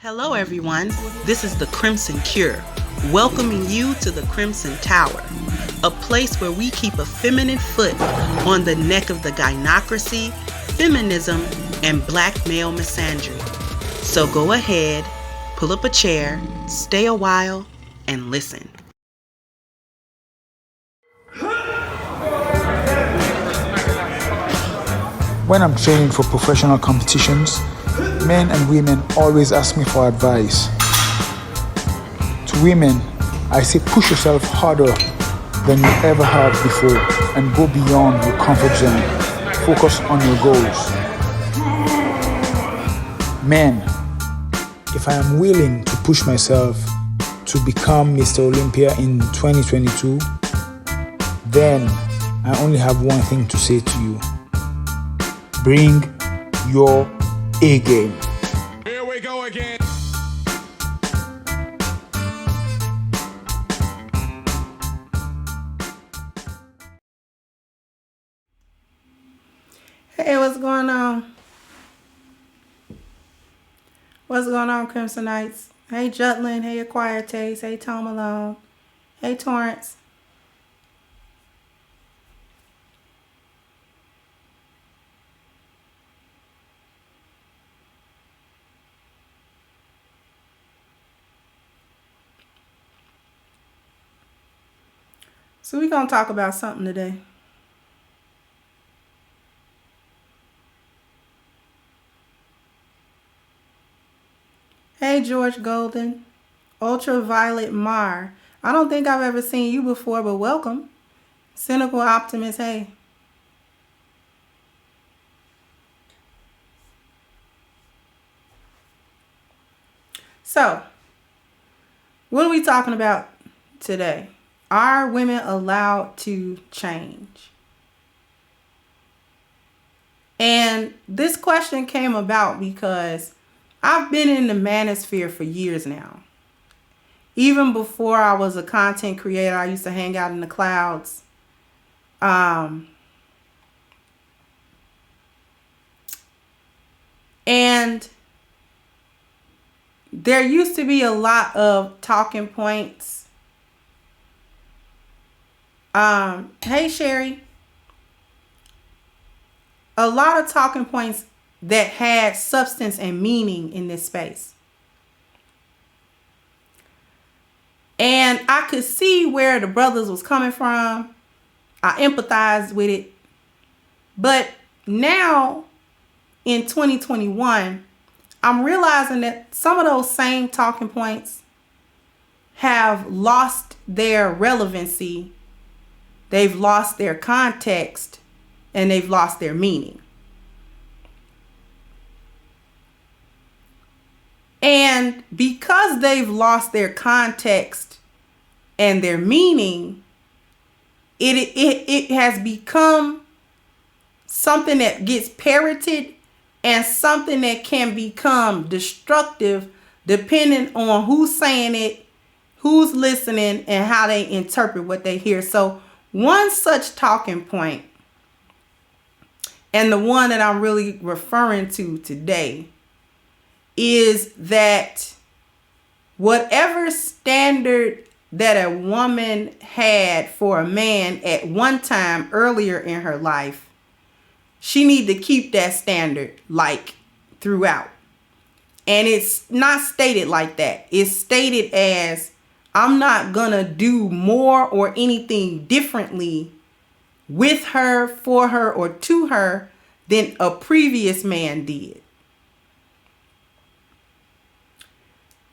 Hello, everyone. This is the Crimson Cure, welcoming you to the Crimson Tower, a place where we keep a feminine foot on the neck of the gynocracy, feminism, and black male misandry. So go ahead, pull up a chair, stay a while, and listen. When I'm training for professional competitions, men and women always ask me for advice. To women, I say push yourself harder than you ever have before and go beyond your comfort zone. Focus on your goals. Men, if I am willing to push myself to become Mr. Olympia in 2022, then I only have one thing to say to you. Bring your A game. Here we go again. Hey, what's going on? What's going on, Crimsonites? Hey, Jutlin. Hey, Acquired Taste. Hey, Tom Malone. Hey, Torrance. So we're going to talk about something today. Hey, George Golden. Ultraviolet Mar. I don't think I've ever seen you before, but welcome. Cynical Optimist, hey. So, what are we talking about today? Are women allowed to change? And this question came about because I've been in the manosphere for years now. Even before I was a content creator, I used to hang out in the clouds. And there used to be a lot of talking points. Hey, Sherry. A lot of talking points that had substance and meaning in this space. And I could see where the brothers was coming from. I empathized with it. But now in 2021, I'm realizing that some of those same talking points have lost their relevancy. They've lost their context and they've lost their meaning. And because they've lost their context and their meaning, it has become something that gets parroted and something that can become destructive depending on who's saying it, who's listening, and how they interpret what they hear. So one such talking point, and the one that I'm really referring to today, is that whatever standard that a woman had for a man at one time earlier in her life, she need to keep that standard like throughout. And it's not stated like that. It's stated as, I'm not gonna do more or anything differently with her, for her, or to her than a previous man did.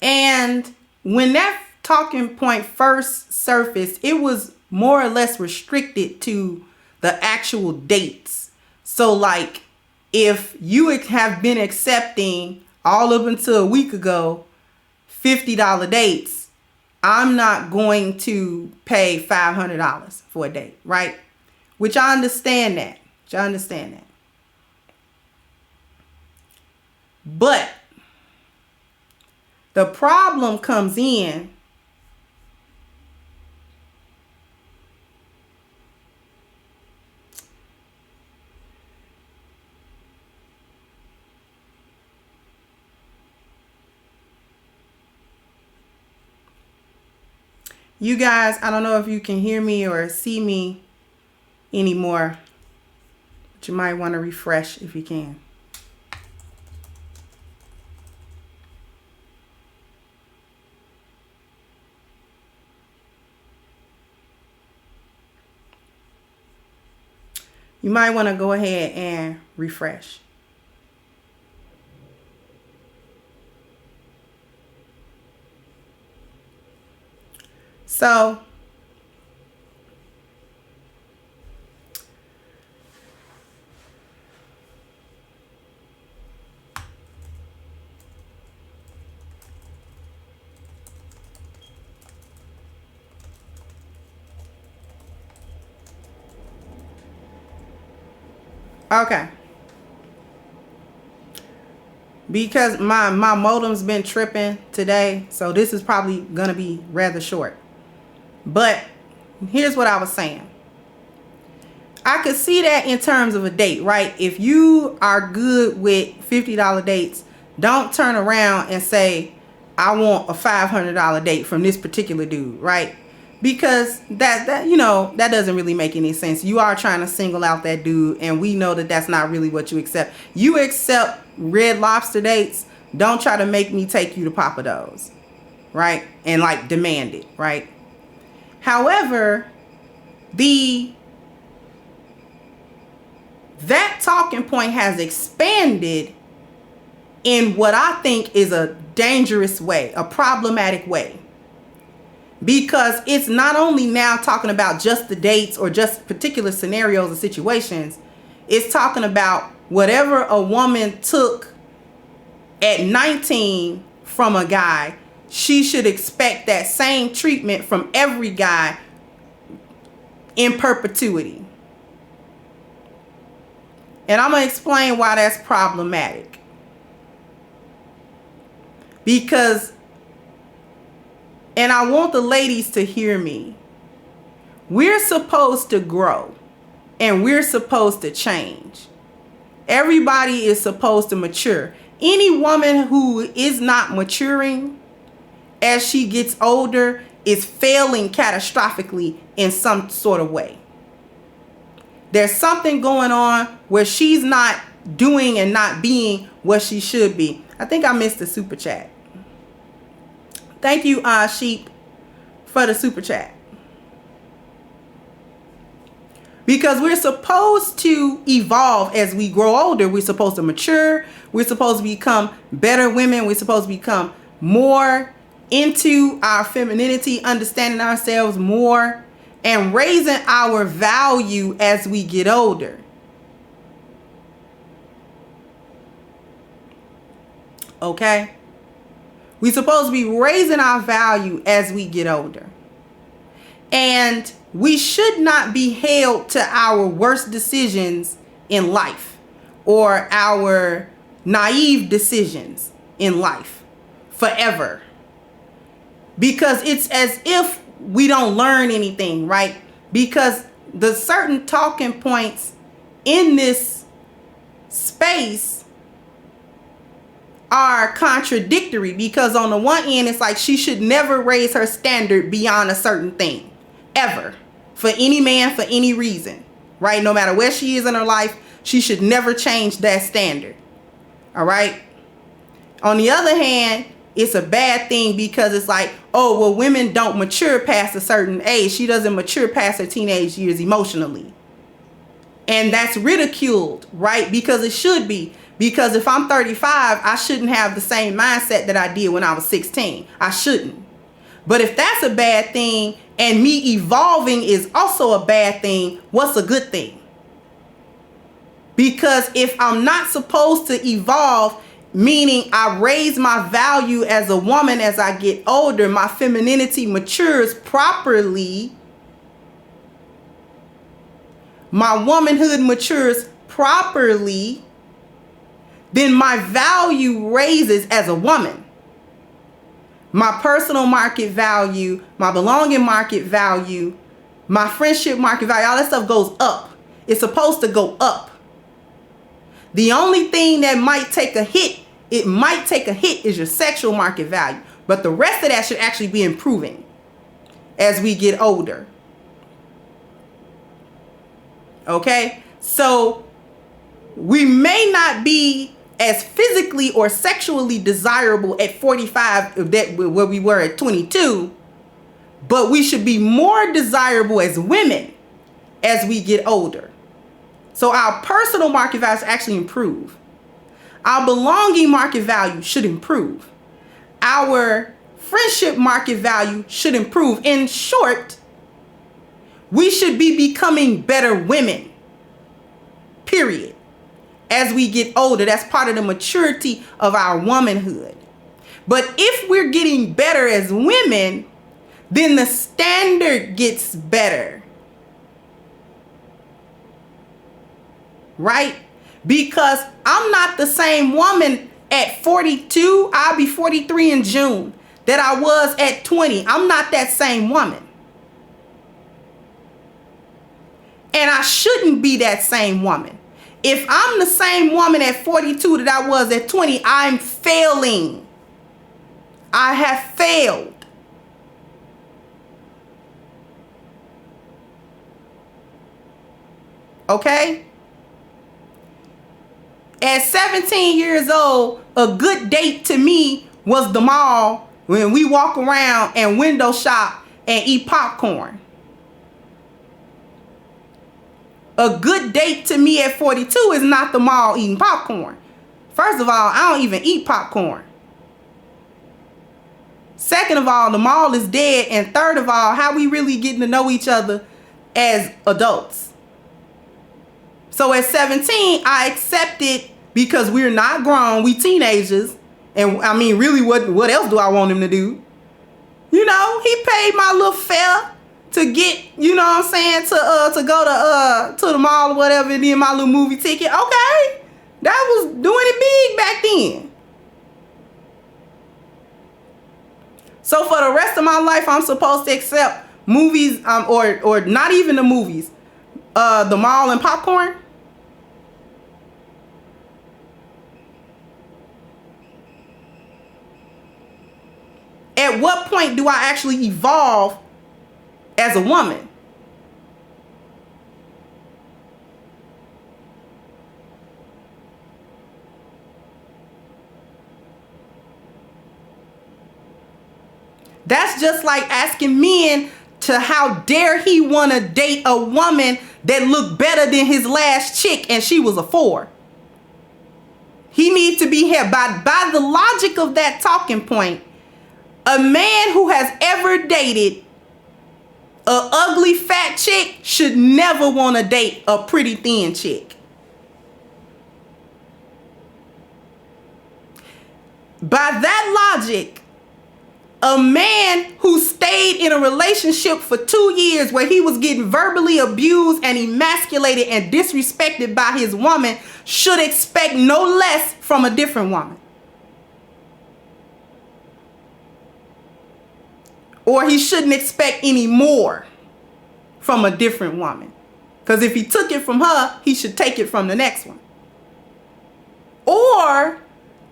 And when that talking point first surfaced, it was more or less restricted to the actual dates. So like, if you have been accepting all up until a week ago $50 dates, I'm not going to pay $500 for a date, right? Which I understand that. But the problem comes in You guys, I don't know if you can hear me or see me anymore, but you might want to refresh if you can. You might want to go ahead and refresh. So, okay. Because my modem's been tripping today, so this is probably going to be rather short. But here's what I was saying. I could see that in terms of a date, right? If you are good with $50 dates, don't turn around and say, I want a $500 date from this particular dude, right? Because that doesn't really make any sense. You are trying to single out that dude, and we know that that's not really what you accept. You accept Red Lobster dates. Don't try to make me take you to Papa Do's, right? And like demand it, right? However, that talking point has expanded in what I think is a dangerous way, a problematic way. Because it's not only now talking about just the dates or just particular scenarios or situations. It's talking about whatever a woman took at 19 from a guy, she should expect that same treatment from every guy in perpetuity. And I'm going to explain why that's problematic. Because, and I want the ladies to hear me, we're supposed to grow and we're supposed to change. Everybody is supposed to mature. Any woman who is not maturing as she gets older is failing catastrophically in some sort of way. There's something going on where she's not doing and not being what she should be. I think I missed the super chat. Thank you, Sheep, for the super chat. Because we're supposed to evolve as we grow older. We're supposed to mature. We're supposed to become better women. We're supposed to become more into our femininity, understanding ourselves more, and raising our value as we get older. Okay? We're supposed to be raising our value as we get older. And we should not be held to our worst decisions in life or our naive decisions in life forever. Because it's as if we don't learn anything, right? Because the certain talking points in this space are contradictory, because on the one end, it's like she should never raise her standard beyond a certain thing, ever, for any man, for any reason, right? No matter where she is in her life, she should never change that standard, all right? On the other hand, it's a bad thing because it's like, oh, well, women don't mature past a certain age. She doesn't mature past her teenage years emotionally. And that's ridiculed, right? Because it should be. Because if I'm 35, I shouldn't have the same mindset that I did when I was 16. I shouldn't. But if that's a bad thing and me evolving is also a bad thing, what's a good thing? Because if I'm not supposed to evolve, meaning I raise my value as a woman as I get older, my femininity matures properly, my womanhood matures properly, then my value raises as a woman. My personal market value, my belonging market value, my friendship market value, all that stuff goes up. It's supposed to go up. The only thing that might take a hit, is your sexual market value. But the rest of that should actually be improving. as we get older. Okay? So we may not be as physically or sexually desirable at 45 that where we were at 22, but we should be more desirable as women as we get older. So our personal market values actually improve. Our belonging market value should improve. Our friendship market value should improve. In short, we should be becoming better women. Period. As we get older, that's part of the maturity of our womanhood. But if we're getting better as women, then the standard gets better. Right? Because I'm not the same woman at 42, I'll be 43 in June, that I was at 20. I'm not that same woman. And I shouldn't be that same woman. If I'm the same woman at 42 that I was at 20, I'm failing. I have failed. Okay? At 17 years old, a good date to me was the mall when we walk around and window shop and eat popcorn. A good date to me at 42 is not the mall eating popcorn. First of all, I don't even eat popcorn. Second of all, the mall is dead. And third of all, how we really getting to know each other as adults? So at 17, I accepted, because we're not grown, we teenagers. And I mean, really, what else do I want him to do? You know, he paid my little fare to get, you know what I'm saying, to go to the mall or whatever, and then my little movie ticket. Okay, that was doing it big back then. So for the rest of my life, I'm supposed to accept movies, or not even the movies, the mall and popcorn. At what point do I actually evolve as a woman? That's just like asking men to how dare he want to date a woman that looked better than his last chick and she was a 4. He needs to be here. By the logic of that talking point, a man who has ever dated a ugly fat chick should never want to date a pretty thin chick. By that logic, a man who stayed in a relationship for 2 years where he was getting verbally abused and emasculated and disrespected by his woman should expect no less from a different woman. Or he shouldn't expect any more from a different woman. Because if he took it from her, he should take it from the next one. Or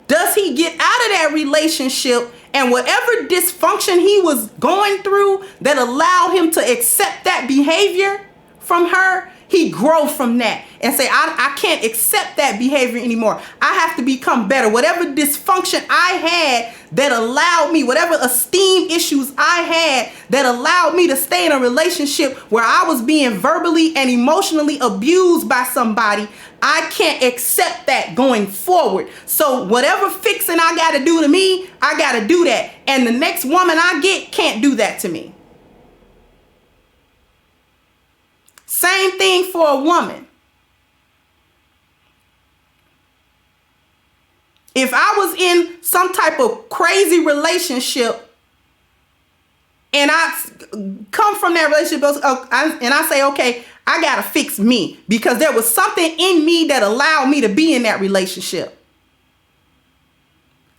does he get out of that relationship and whatever dysfunction he was going through that allowed him to accept that behavior from her, he grow from that and say, I can't accept that behavior anymore. I have to become better. Whatever dysfunction I had that allowed me, whatever esteem issues I had that allowed me to stay in a relationship where I was being verbally and emotionally abused by somebody, I can't accept that going forward. So whatever fixing I got to do to me, I got to do that. And the next woman I get can't do that to me. Same thing for a woman. If I was in some type of crazy relationship and I come from that relationship and I say, okay, I got to fix me because there was something in me that allowed me to be in that relationship.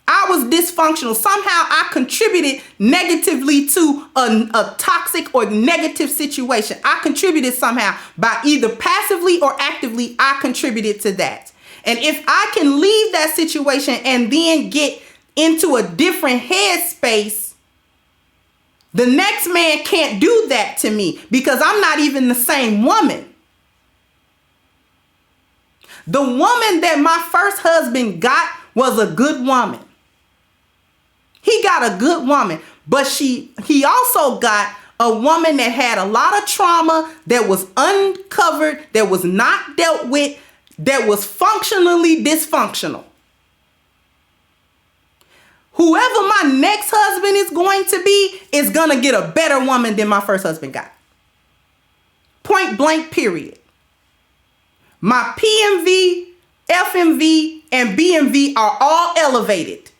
I was dysfunctional. Somehow I contributed negatively to a toxic or negative situation. I contributed somehow by either passively or actively. I contributed to that. And if I can leave that situation and then get into a different headspace The next man can't do that to me because I'm not even the same woman. The woman that my first husband got was a good woman. He got a good woman, but he also got a woman that had a lot of trauma, that was uncovered, that was not dealt with, that was functionally dysfunctional. Whoever my next husband is going to be is going to get a better woman than my first husband got. Point blank, period. My PMV, FMV, and BMV are all elevated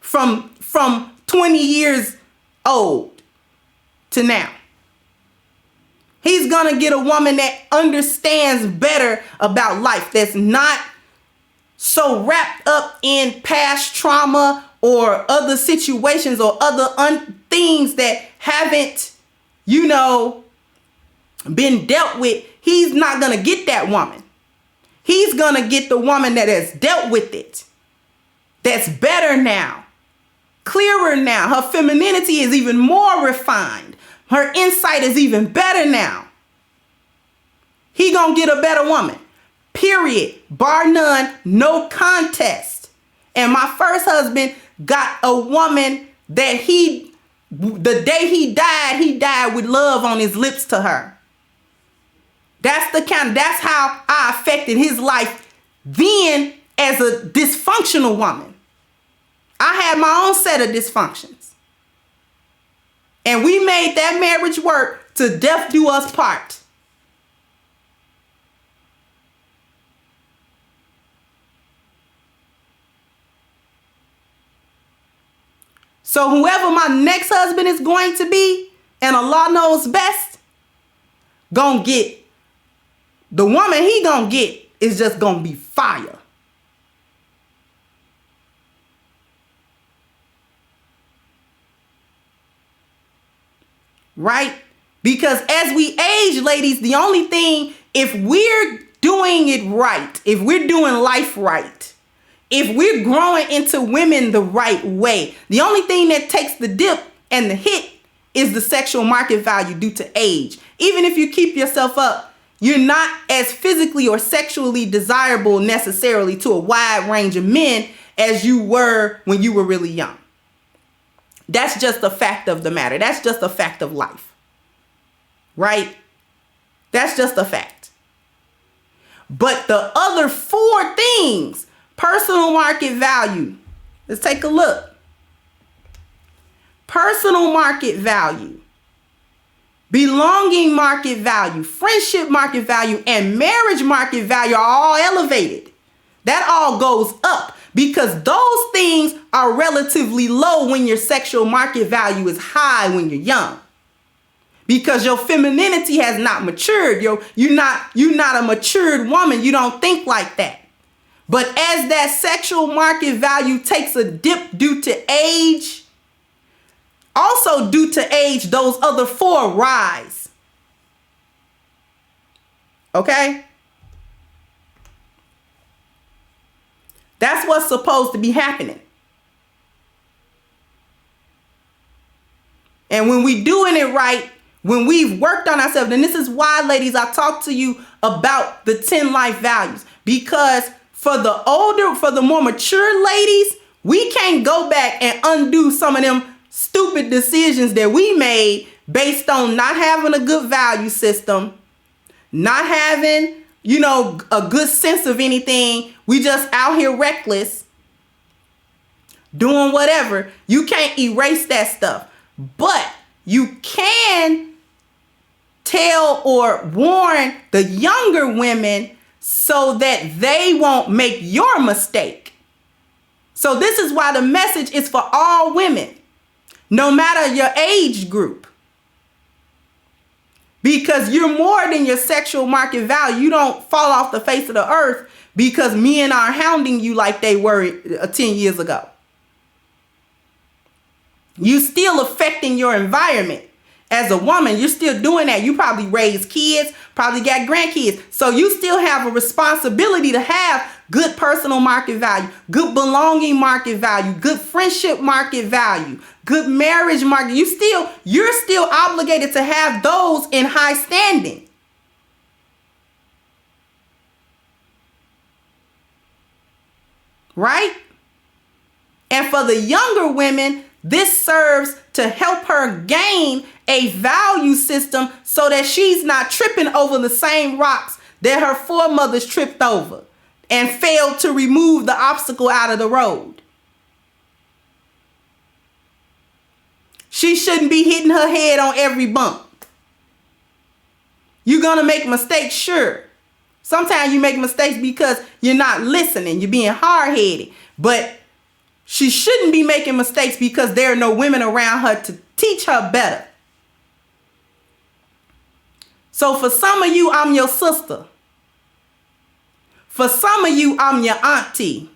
from 20 years old to now. He's going to get a woman that understands better about life, that's not so wrapped up in past trauma or other situations or other things that haven't, been dealt with. He's not going to get that woman. He's going to get the woman that has dealt with it, that's better now, clearer now. Her femininity is even more refined. Her insight is even better now. He going to get a better woman, period, bar none, no contest. And my first husband got a woman that the day he died with love on his lips to her. That's how I affected his life then as a dysfunctional woman. I had my own set of dysfunctions. And we made that marriage work till death do us part. So whoever my next husband is going to be, and Allah knows best, gonna get, the woman he gonna get is just gonna be fire. Right? Because as we age, ladies, the only thing, if we're doing it right, if we're doing life right, if we're growing into women the right way, the only thing that takes the dip and the hit is the sexual market value due to age. Even if you keep yourself up, you're not as physically or sexually desirable necessarily to a wide range of men as you were when you were really young. That's just a fact of the matter. That's just a fact of life. Right? That's just a fact. But the other four things, personal market value. Let's take a look. Personal market value, belonging market value, friendship market value, and marriage market value are all elevated. That all goes up because those things are relatively low when your sexual market value is high when you're young. Because your femininity has not matured. You're not a matured woman. You don't think like that. But as that sexual market value takes a dip due to age, also due to age, those other four rise. Okay? That's what's supposed to be happening. And when we doing it right, when we've worked on ourselves, and this is why, ladies, I talk to you about the 10 life values, because for the more mature ladies, we can't go back and undo some of them stupid decisions that we made based on not having a good value system, not having, a good sense of anything. We just out here reckless, doing whatever. You can't erase that stuff, but you can tell or warn the younger women so that they won't make your mistake. So this is why the message is for all women, no matter your age group. Because you're more than your sexual market value. You don't fall off the face of the earth because men are hounding you like they were 10 years ago. You still affecting your environment. As a woman, you're still doing that. You probably raised kids, probably got grandkids. So you still have a responsibility to have good personal market value, good belonging market value, good friendship market value, good marriage market. You're still obligated to have those in high standing. Right? And for the younger women, this serves to help her gain a value system so that she's not tripping over the same rocks that her foremothers tripped over and failed to remove the obstacle out of the road. She shouldn't be hitting her head on every bump. You're going to make mistakes, sure. Sometimes you make mistakes because you're not listening. You're being hard-headed. But she shouldn't be making mistakes because there are no women around her to teach her better. So for some of you, I'm your sister. For some of you, I'm your auntie.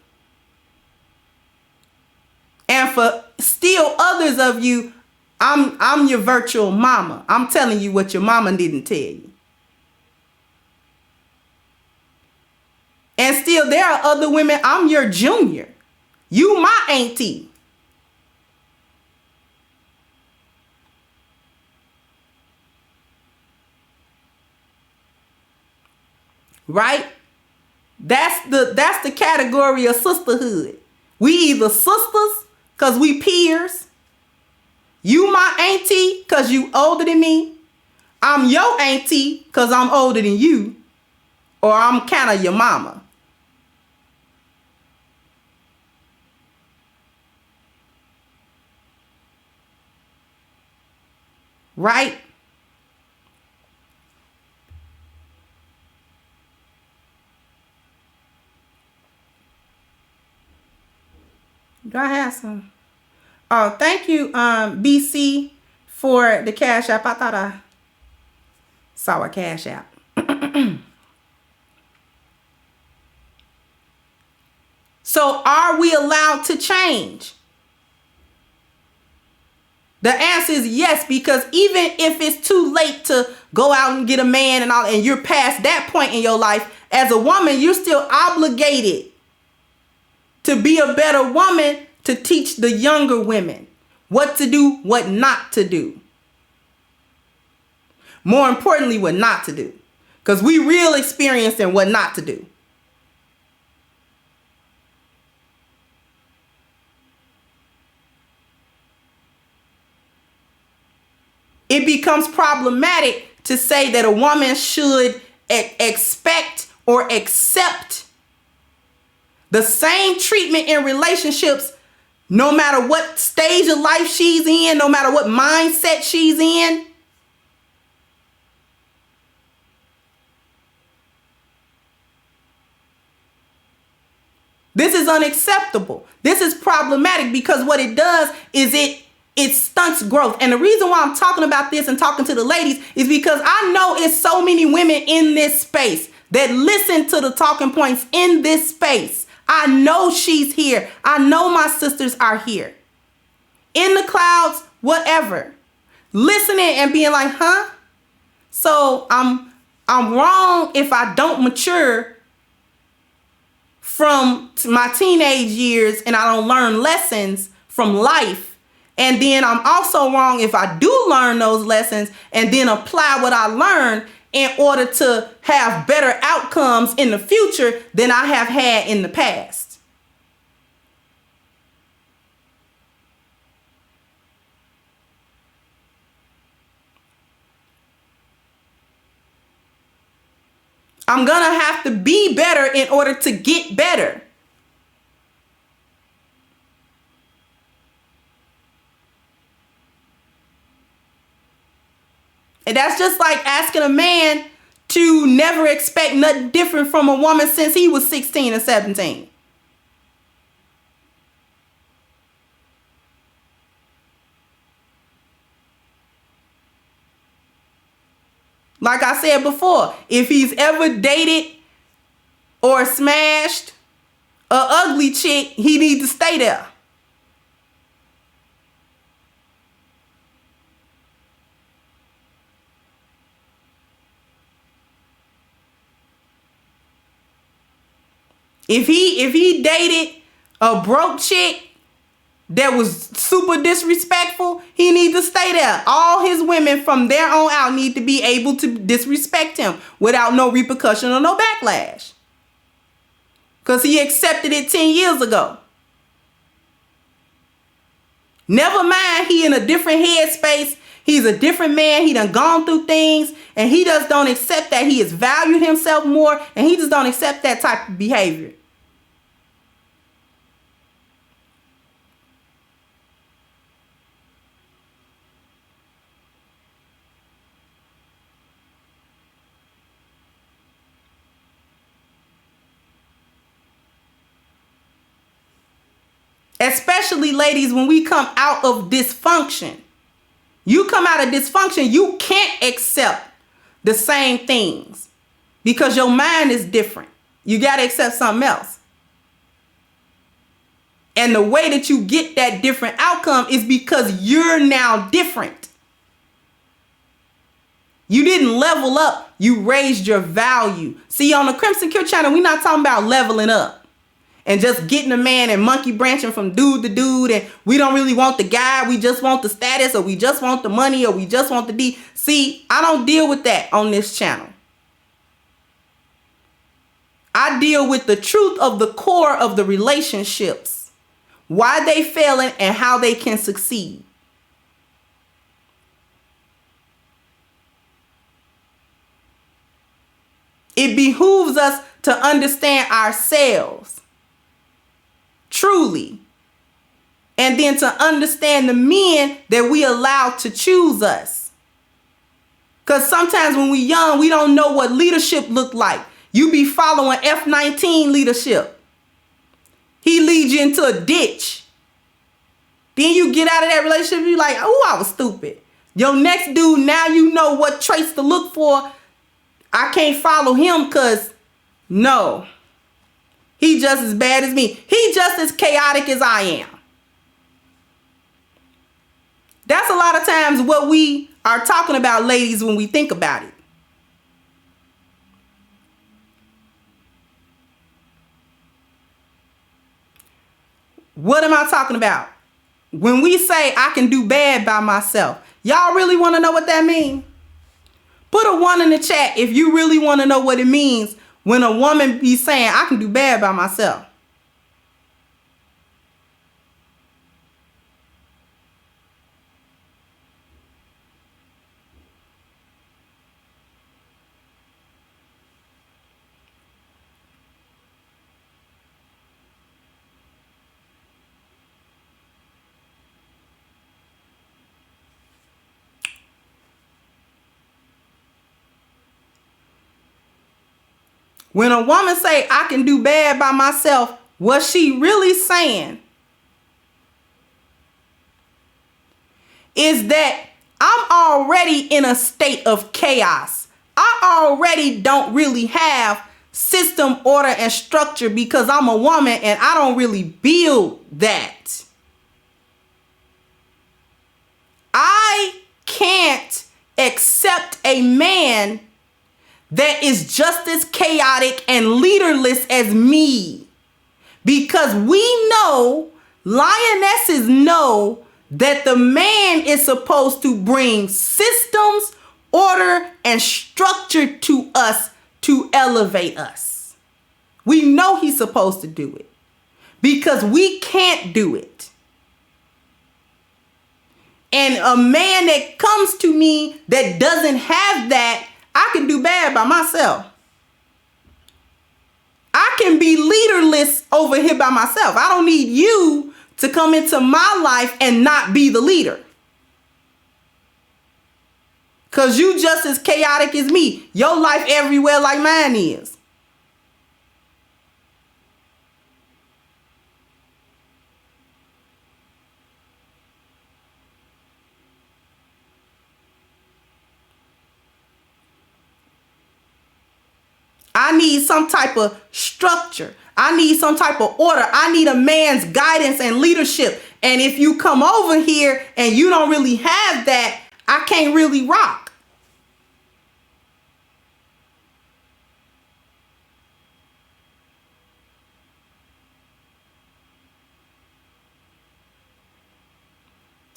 And for still others of you, I'm your virtual mama. I'm telling you what your mama didn't tell you. And still there are other women, I'm your junior. You my auntie. Right? That's the category of sisterhood. We either sisters because we peers. You my auntie because you older than me. I'm your auntie because I'm older than you. Or I'm kind of your mama. Right? Do I have some? Oh, thank you, BC, for the Cash App. I thought I saw a Cash App. So are we allowed to change? The answer is yes, because even if it's too late to go out and get a man and all, and you're past that point in your life, as a woman, you're still obligated to be a better woman, to teach the younger women what to do, what not to do. More importantly, what not to do. Because we real experienced in what not to do. It becomes problematic to say that a woman should expect or accept the same treatment in relationships no matter what stage of life she's in, no matter what mindset she's in. This is unacceptable. This is problematic because what it does is it stunts growth. And the reason why I'm talking about this and talking to the ladies is because I know it's so many women in this space that listen to the talking points in this space. I know she's here. I know my sisters are here. In the clouds, whatever. Listening and being like, huh? So I'm wrong if I don't mature from my teenage years and I don't learn lessons from life. And then I'm also wrong if I do learn those lessons and then apply what I learned in order to have better outcomes in the future than I have had in the past. I'm going to have to be better in order to get better. And that's just like asking a man to never expect nothing different from a woman since he was 16 or 17. Like I said before, if he's ever dated or smashed an ugly chick, he needs to stay there. If he dated a broke chick that was super disrespectful, he need to stay there. All his women from there on out need to be able to disrespect him without no repercussion or no backlash. Because he accepted it 10 years ago. Never mind, he in a different headspace. He's a different man. He done gone through things, and he just don't accept that. He has valued himself more, and he just don't accept that type of behavior. Especially ladies, when we come out of dysfunction. You come out of dysfunction, you can't accept the same things because your mind is different. You got to accept something else. And the way that you get that different outcome is because you're now different. You didn't level up, you raised your value. See, on the CrimsonCure channel, we're not talking about leveling up and just getting a man and monkey branching from dude to dude, and we don't really want the guy, we just want the status, or we just want the money, or we just want the D. See, I don't deal with that on this channel. I deal with the truth of the core of the relationships, why they failing and how they can succeed. It behooves us to understand ourselves truly, and then to understand the men that we allow to choose us. Because sometimes when we young, we don't know what leadership look like. You be following F-19 leadership. He leads you into a ditch. Then you get out of that relationship, you like, oh, I was stupid. Your next dude, now you know what traits to look for. I can't follow him because, no. He just as bad as me. He just as chaotic as I am. That's a lot of times what we are talking about, ladies, when we think about it. What am I talking about? When we say I can do bad by myself, y'all really want to know what that means? Put a 1 in the chat if you really want to know what it means when a woman be saying, I can do bad by myself. When a woman say, I can do bad by myself, what she really saying is that I'm already in a state of chaos. I already don't really have system, order, and structure because I'm a woman and I don't really build that. I can't accept a man that is just as chaotic and leaderless as me. Because we know, lionesses know, that the man is supposed to bring systems, order, and structure to us to elevate us. We know he's supposed to do it because we can't do it. And a man that comes to me that doesn't have that, I can do bad by myself. I can be leaderless over here by myself. I don't need you to come into my life and not be the leader. Because you just as chaotic as me. Your life everywhere like mine is. I need some type of structure. I need some type of order. I need a man's guidance and leadership. And if you come over here and you don't really have that, I can't really rock.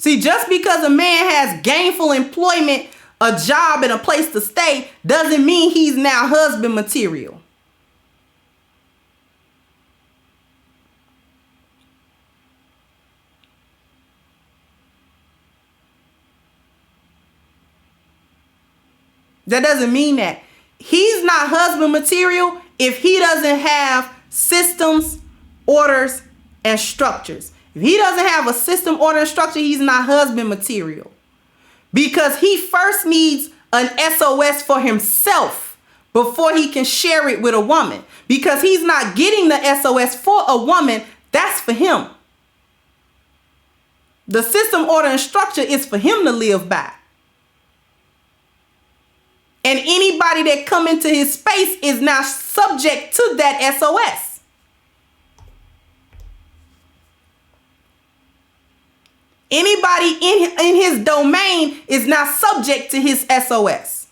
See, just because a man has gainful employment, a job, and a place to stay doesn't mean he's now husband material. That doesn't mean that. He's not husband material if he doesn't have systems, orders, and structures. If he doesn't have a system, order, and structure, he's not husband material. Because he first needs an SOS for himself before he can share it with a woman. Because he's not getting the SOS for a woman, that's for him. The system, order, and structure is for him to live by. And anybody that come into his space is now subject to that SOS. Anybody in his domain is now subject to his SOS.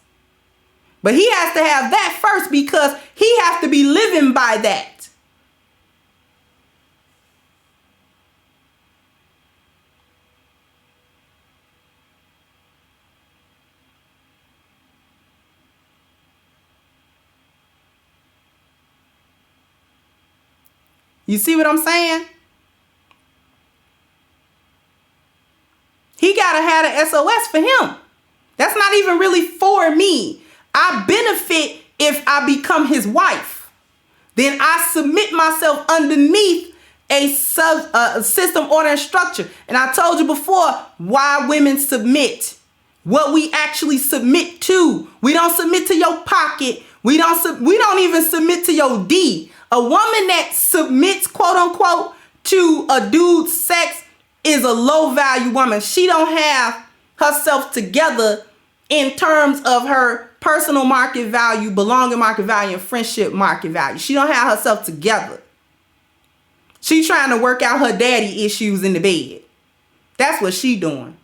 But he has to have that first because he has to be living by that. You see what I'm saying? He got to have an SOS for him. That's not even really for me. I benefit if I become his wife. Then I submit myself underneath a system, order, and structure. And I told you before why women submit. What we actually submit to. We don't submit to your pocket. We don't even submit to your D. A woman that submits, quote unquote, to a dude's sex is a low value woman. She don't have herself together in terms of her personal market value, belonging market value, and friendship market value. She don't have herself together. She trying to work out her daddy issues in the bed. That's what she doing.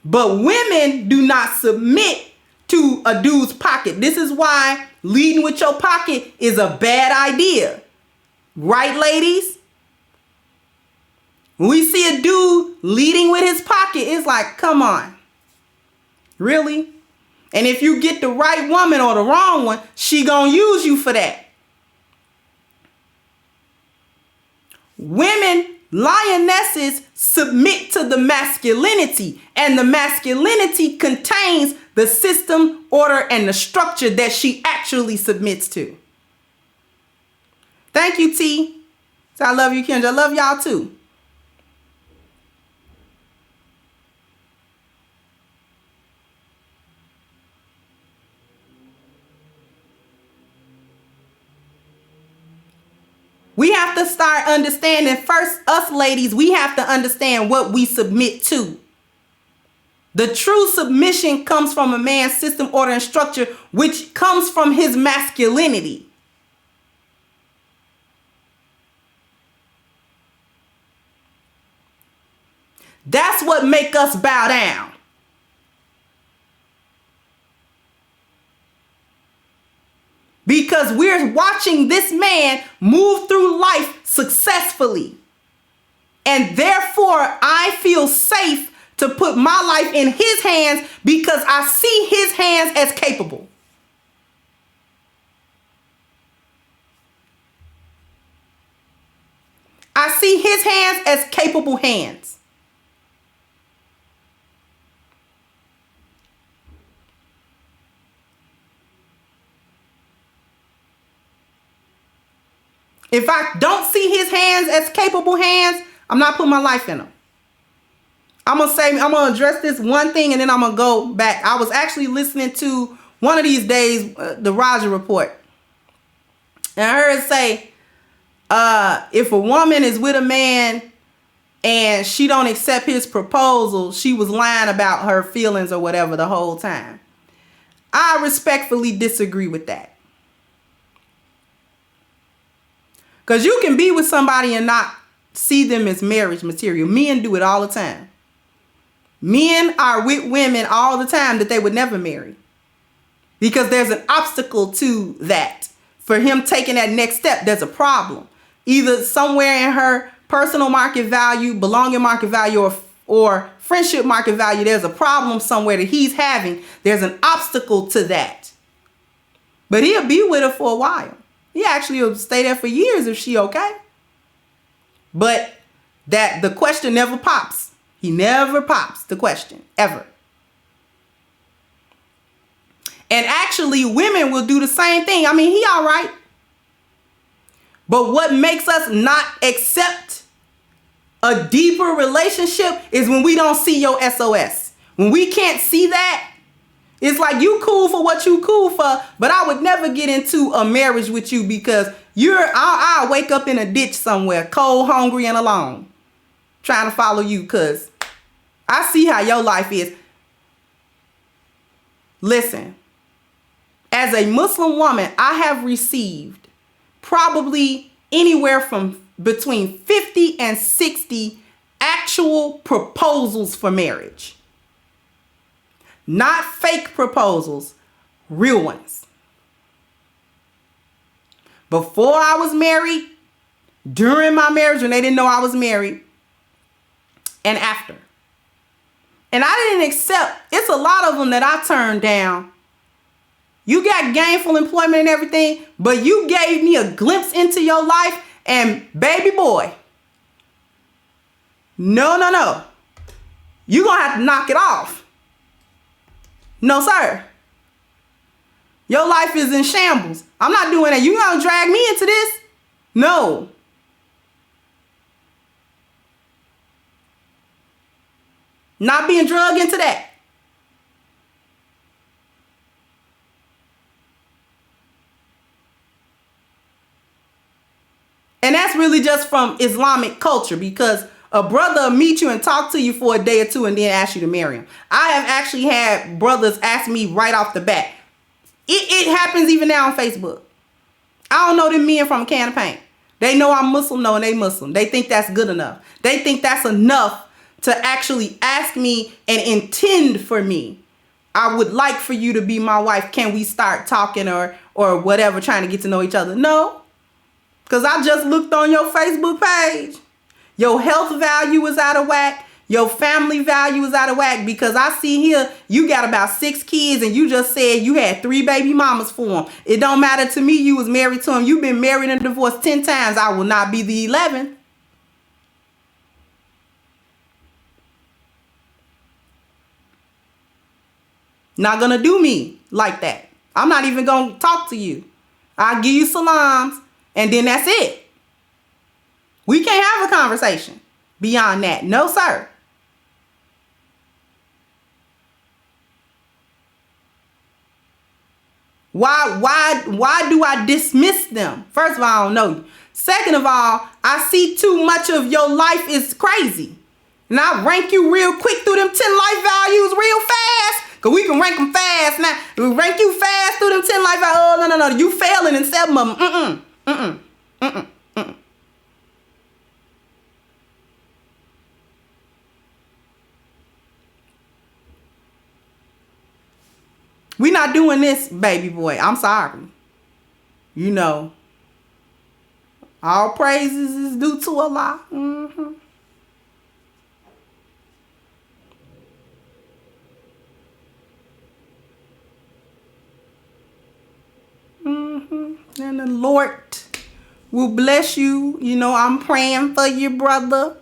But women do not submit to a dude's pocket. This is why leading with your pocket is a bad idea. Right, ladies? When we see a dude leading with his pocket, it's like, come on. Really? And if you get the right woman or the wrong one, she gonna use you for that. Women, lionesses, submit to the masculinity, and the masculinity contains the system, order, and the structure that she actually submits to. Thank you, T. So I love you, Kendra. I love y'all too. We have to start understanding first, us ladies, we have to understand what we submit to. The true submission comes from a man's system, order, and structure, which comes from his masculinity. That's what makes us bow down. Because we're watching this man move through life successfully. And therefore, I feel safe to put my life in his hands because I see his hands as capable. I see his hands as capable hands. If I don't see his hands as capable hands, I'm not putting my life in them. I'm going to address this one thing and then I'm going to go back. I was actually listening to one of these days, the Roger Report. And I heard it say, if a woman is with a man and she don't accept his proposal, she was lying about her feelings or whatever the whole time. I respectfully disagree with that. Because you can be with somebody and not see them as marriage material. Men do it all the time. Men are with women all the time that they would never marry. Because there's an obstacle to that. For him taking that next step, there's a problem. Either somewhere in her personal market value, belonging market value, or friendship market value, there's a problem somewhere that he's having. There's an obstacle to that. But he'll be with her for a while. He actually will stay there for years if she okay. But that the question never pops. He never pops the question, ever. And actually, women will do the same thing. I mean, he all right. But what makes us not accept a deeper relationship is when we don't see your SOS. When we can't see that, it's like you cool for what you cool for, but I would never get into a marriage with you because I'll wake up in a ditch somewhere, cold, hungry, and alone, trying to follow you because I see how your life is. Listen, as a Muslim woman, I have received probably anywhere from between 50 and 60 actual proposals for marriage. Not fake proposals, real ones. Before I was married, during my marriage when they didn't know I was married, and after. And I didn't accept, it's a lot of them that I turned down. You got gainful employment and everything, but you gave me a glimpse into your life and baby boy, no. You're going to have to knock it off. No, sir. Your life is in shambles. I'm not doing that. You going to drag me into this? No. Not being drugged into that. And that's really just from Islamic culture, because a brother will meet you and talk to you for a day or two and then ask you to marry him. I have actually had brothers ask me right off the bat. It happens even now on Facebook. I don't know them men from a can of paint. They know I'm Muslim, and they Muslim. They think that's good enough. They think that's enough to actually ask me and intend for me. I would like for you to be my wife. Can we start talking or whatever, trying to get to know each other? No. Because I just looked on your Facebook page. Your health value is out of whack. Your family value is out of whack, because I see here you got about 6 kids and you just said you had 3 baby mamas for them. It don't matter to me. You was married to him. You've been married and divorced 10 times. I will not be the 11th. Not going to do me like that. I'm not even going to talk to you. I'll give you salams and then that's it. We can't have a conversation beyond that. No, sir. Why do I dismiss them? First of all, I don't know you. Second of all, I see too much of your life is crazy. And I rank you real quick through them 10 life values real fast. Because we can rank them fast now. We rank you fast through them 10 life values. Oh, no. You failing in 7 of them. We not doing this, baby boy. I'm sorry. You know, all praises is due to Allah. And the Lord will bless you. You know, I'm praying for you, brother.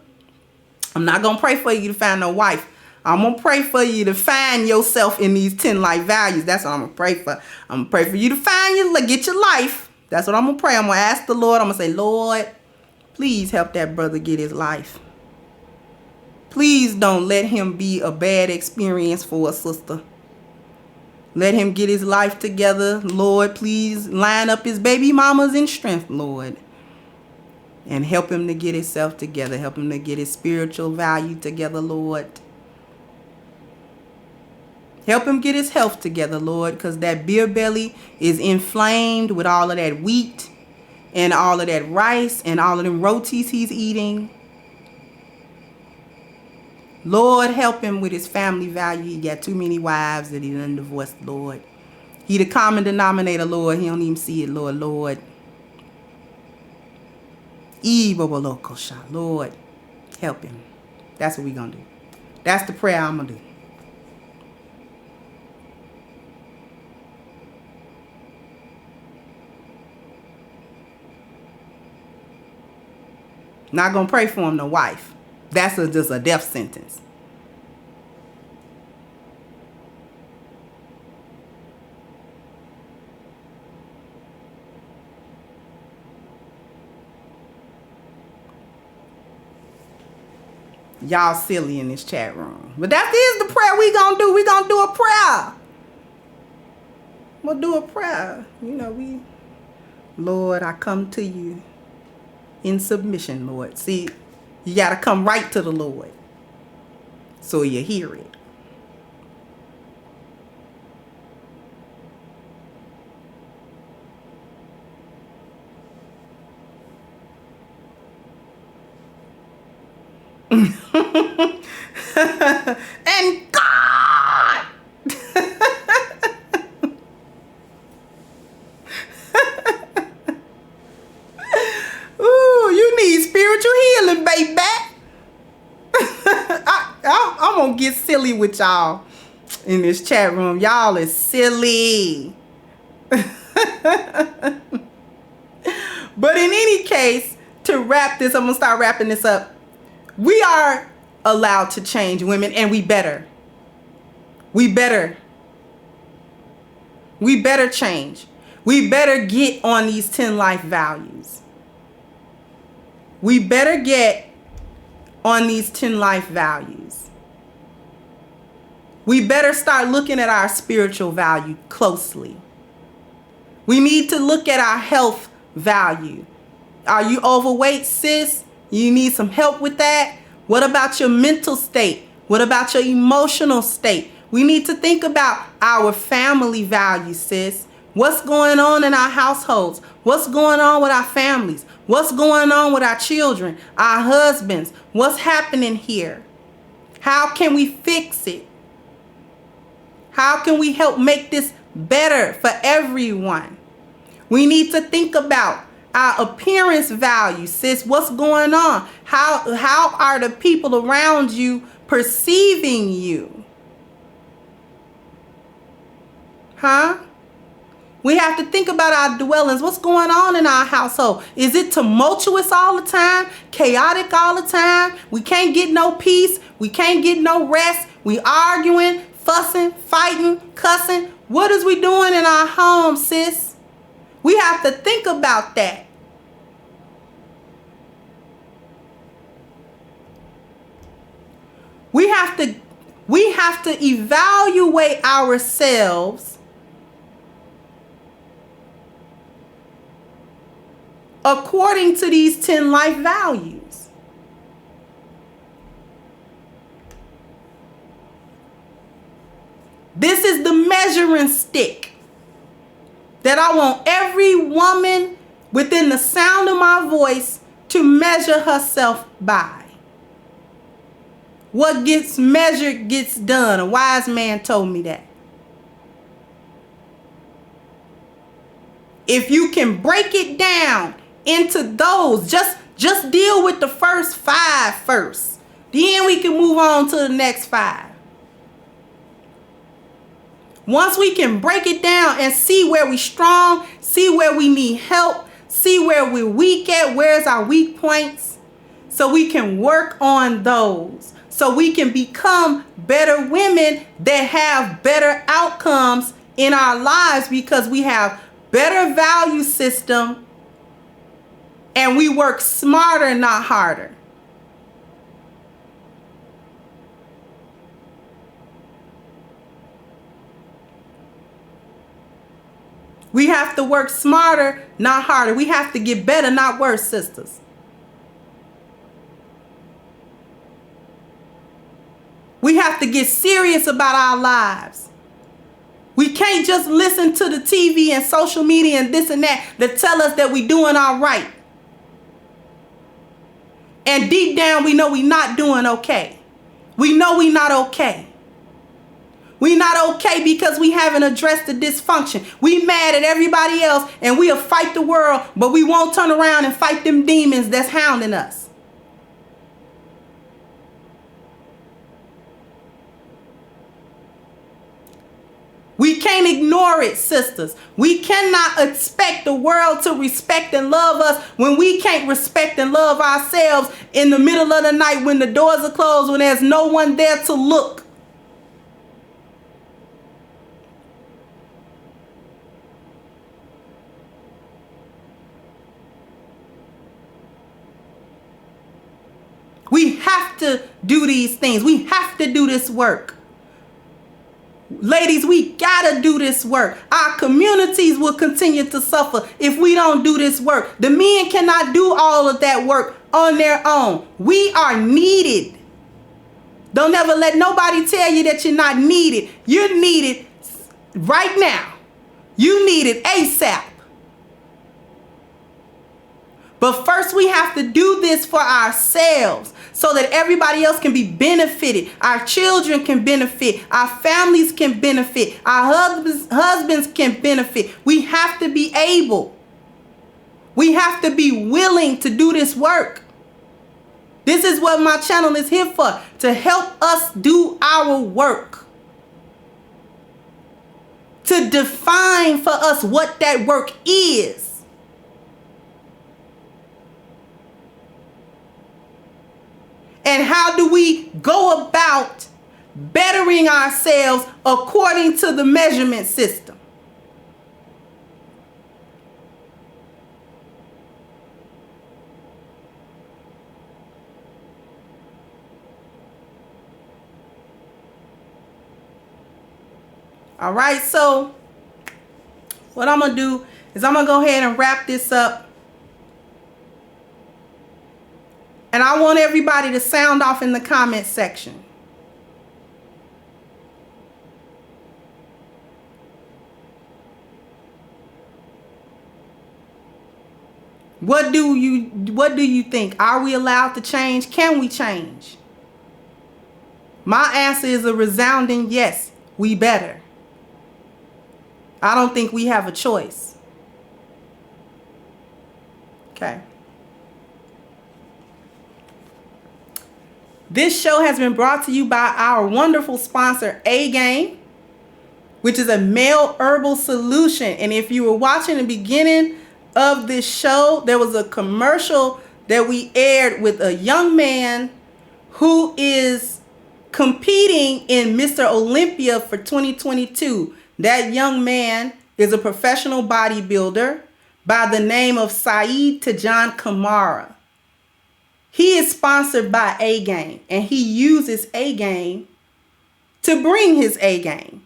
I'm not going to pray for you to find no wife. I'm going to pray for you to find yourself in these 10 life values. That's what I'm going to pray for. I'm going to pray for you to find get your life. That's what I'm going to pray. I'm going to ask the Lord. I'm going to say, Lord, please help that brother get his life. Please don't let him be a bad experience for a sister. Let him get his life together. Lord, please line up his baby mamas in strength, Lord. And help him to get himself together. Help him to get his spiritual value together, Lord. Help him get his health together, Lord, because that beer belly is inflamed with all of that wheat and all of that rice and all of them rotis he's eating. Lord, help him with his family value. He got too many wives that he done divorced, Lord. He the common denominator, Lord. He don't even see it, Lord. Lord, help him. That's what we're going to do. That's the prayer I'm going to do. Not going to pray for him, no wife. That's just a death sentence. Y'all silly in this chat room. But that is the prayer we gonna do. We gonna do a prayer. We'll do a prayer. You know, Lord, I come to you in submission, Lord. See, you gotta come right to the Lord so you hear it. And God ooh, you need spiritual healing, baby. I'm gonna get silly with y'all in this chat room. Y'all is silly. But in any case, to wrap this, I'm gonna start wrapping this up. We are allowed to change, women, and we better. We better change. We better get on these 10 life values. We better get on these 10 life values. We better start looking at our spiritual value closely. We need to look at our health value. Are you overweight, sis? You need some help with that? What about your mental state? What about your emotional state? We need to think about our family values, sis. What's going on in our households? What's going on with our families? What's going on with our children, our husbands? What's happening here? How can we fix it? How can we help make this better for everyone? We need to think about our appearance value, sis. What's going on? How are the people around you perceiving you? Huh? We have to think about our dwellings. What's going on in our household? Is it tumultuous all the time? Chaotic all the time? We can't get no peace. We can't get no rest. We arguing, fussing, fighting, cussing. What is we doing in our home, sis? We have to think about that. We have to evaluate ourselves according to these 10 life values. This is the measuring stick that I want every woman within the sound of my voice to measure herself by. What gets measured gets done. A wise man told me that. If you can break it down into those, just deal with the first 5 first. Then we can move on to the next 5. Once we can break it down and see where we're strong, see where we need help, see where we're weak at, where's our weak points, so we can work on those, so we can become better women that have better outcomes in our lives because we have better value system and we work smarter, not harder. We have to work smarter, not harder. We have to get better, not worse, sisters. We have to get serious about our lives. We can't just listen to the TV and social media and this and that tell us that we're doing all right. And deep down, we know we're not doing okay. We know we're not okay. We not okay because we haven't addressed the dysfunction. We mad at everybody else and we'll fight the world, but we won't turn around and fight them demons that's hounding us. We can't ignore it, sisters. We cannot expect the world to respect and love us when we can't respect and love ourselves in the middle of the night when the doors are closed, when there's no one there to look. We have to do these things. We have to do this work. Ladies, we gotta do this work. Our communities will continue to suffer if we don't do this work. The men cannot do all of that work on their own. We are needed. Don't ever let nobody tell you that you're not needed. You're needed right now. You need it ASAP. But first we have to do this for ourselves so that everybody else can be benefited. Our children can benefit. Our families can benefit. Our husbands can benefit. We have to be able. We have to be willing to do this work. This is what my channel is here for, to help us do our work. To define for us what that work is. And how do we go about bettering ourselves according to the measurement system? All right, so what I'm going to do is I'm going to go ahead and wrap this up. And I want everybody to sound off in the comment section. What do you think? Are we allowed to change? Can we change? My answer is a resounding yes. We better. I don't think we have a choice. Okay. This show has been brought to you by our wonderful sponsor, A-Game, which is a male herbal solution. And if you were watching the beginning of this show, there was a commercial that we aired with a young man who is competing in Mr. Olympia for 2022. That young man is a professional bodybuilder by the name of Saeed Tajan Kamara. He is sponsored by A-Game, and he uses A-Game to bring his A-Game.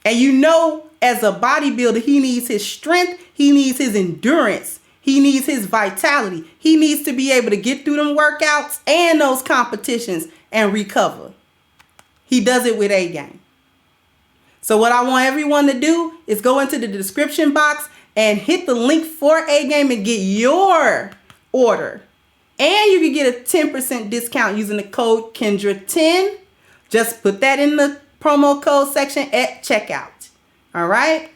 And you know, as a bodybuilder, he needs his strength, he needs his endurance, he needs his vitality. He needs to be able to get through them workouts and those competitions and recover. He does it with A-Game. So what I want everyone to do is go into the description box and hit the link for A-Game and get your order. And you can get a 10% discount using the code Kendra10. Just put that in the promo code section at checkout. All right.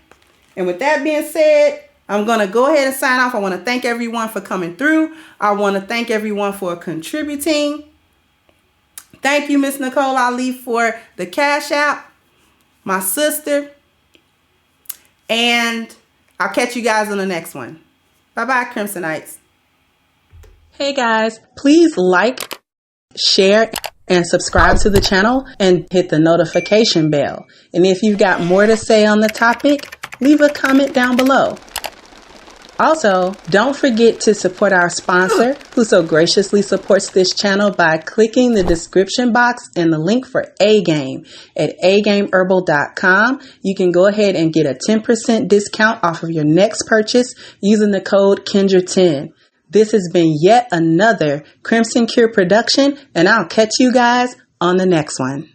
And with that being said, I'm going to go ahead and sign off. I want to thank everyone for coming through. I want to thank everyone for contributing. Thank you, Miss Nicole Ali, for the Cash App, my sister. And I'll catch you guys on the next one. Bye-bye, Crimsonites. Hey guys, please like, share, and subscribe to the channel and hit the notification bell. And if you've got more to say on the topic, leave a comment down below. Also, don't forget to support our sponsor who so graciously supports this channel by clicking the description box and the link for A-Game at agameherbal.com. You can go ahead and get a 10% discount off of your next purchase using the code Kendra10. This has been yet another CrimsonCure production, and I'll catch you guys on the next one.